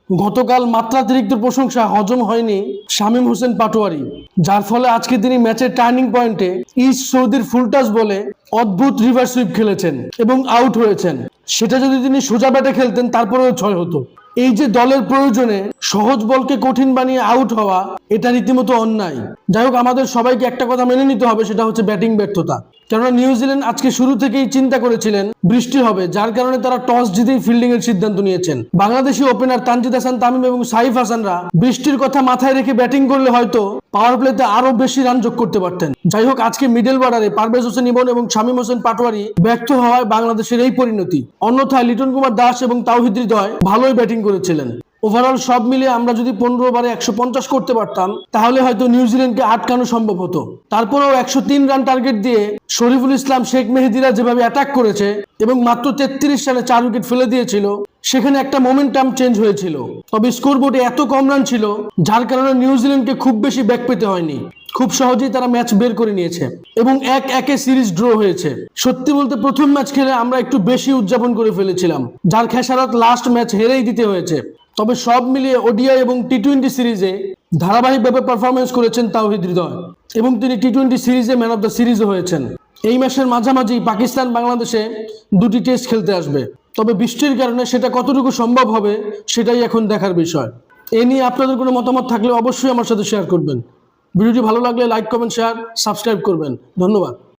গতকাল মাত্রাতিরিক্ত প্রশংসা হজম হয়নি শামীম হোসেন পাটোয়ারি, যার ফলে আজকে তিনি ম্যাচের টার্নিং পয়েন্টে ইস্ট সৌদির ফুলটাস বলে অদ্ভুত রিভার্স সুইপ খেলেছেন এবং আউট হয়েছেন। সেটা যদি তিনি সোজা ব্যাটে খেলতেন তারপরেও 6 হতো। এই যে দলের প্রয়োজনে সহজ বলকে কঠিন বানিয়ে আউট হওয়া, এটা রীতিমতো অন্যায়। যাই হোক, আমাদের সবাইকে একটা কথা মেনে নিতে হবে, সেটা হচ্ছে ব্যাটিং ব্যর্থতা। কেননা নিউজিল্যান্ড আজকে শুরু থেকেই চিন্তা করেছিলেন বৃষ্টি হবে, যার কারণে তারা টস জিতেই ফিল্ডিং এর সিদ্ধান্ত নিয়েছেন। বাংলাদেশি ওপেনার তানজিদ হাসান তামিম এবং সাইফ হাসানরা বৃষ্টির কথা মাথায় রেখে ব্যাটিং করলে হয়তো পাওয়ার প্লেতে আরো বেশি রান যোগ করতে পারতেন। যাই হোক, আজকে মিডল বর্ডারে পারভেজ হোসেন ইমন এবং শামীম হোসেন পাটোয়ারি ব্যর্থ হওয়ায় বাংলাদেশের এই পরিণতি। অন্যথায় লিটন কুমার দাস এবং তাওহিদ হৃদয় ভালোই ব্যাটিং করেছিলেন। ওভারঅল সব মিলিয়ে আমরা যদি 15 ওভারে 150 করতে পারতাম, তাহলে হয়তো নিউজিল্যান্ডকে আটকানো সম্ভব হতো। তারপরেও 103 রান টার্গেট দিয়ে শরীফুল ইসলাম, শেখ মেহেদিরা যেভাবে অ্যাটাক করেছে এবং মাত্র 33 রানে 4 উইকেট ফেলে দিয়েছিল, সেখানে একটা মোমেন্টাম চেঞ্জ হয়েছিল। তবে স্কোরবোর্ডে এত কম রান ছিল, যার কারণে নিউজিল্যান্ডকে খুব বেশি ব্যাক পেতে হয়নি। খুব সহজেই তারা ম্যাচ বের করে নিয়েছে এবং 1-1 সিরিজ ড্র হয়েছে। সত্যি বলতে প্রথম ম্যাচ খেলে আমরা একটু বেশি উদযাপন করে ফেলেছিলাম, যার খেসারত লাস্ট ম্যাচ হেরেই দিতে হয়েছে। তবে সব মিলিয়ে ওডিআই এবং টি-20 সিরিজে ধারাবাহিকভাবে পারফরমেন্স করেছেন তাওহিদ হৃদয় এবং তিনি টি-20 সিরিজে ম্যান অফ দ্য সিরিজও হয়েছেন। এই মাসের মাঝামাঝি পাকিস্তান বাংলাদেশে 2টি টেস্ট খেলতে আসবে, তবে বৃষ্টির কারণে সেটা কতটুকু সম্ভব হবে সেটাই এখন দেখার বিষয়। এ নিয়ে আপনাদের কোনো মতামত থাকলে অবশ্যই আমার সাথে শেয়ার করবেন। ভিডিওটি ভালো লাগলে লাইক, কমেন্ট, শেয়ার, সাবস্ক্রাইব করবেন। ধন্যবাদ।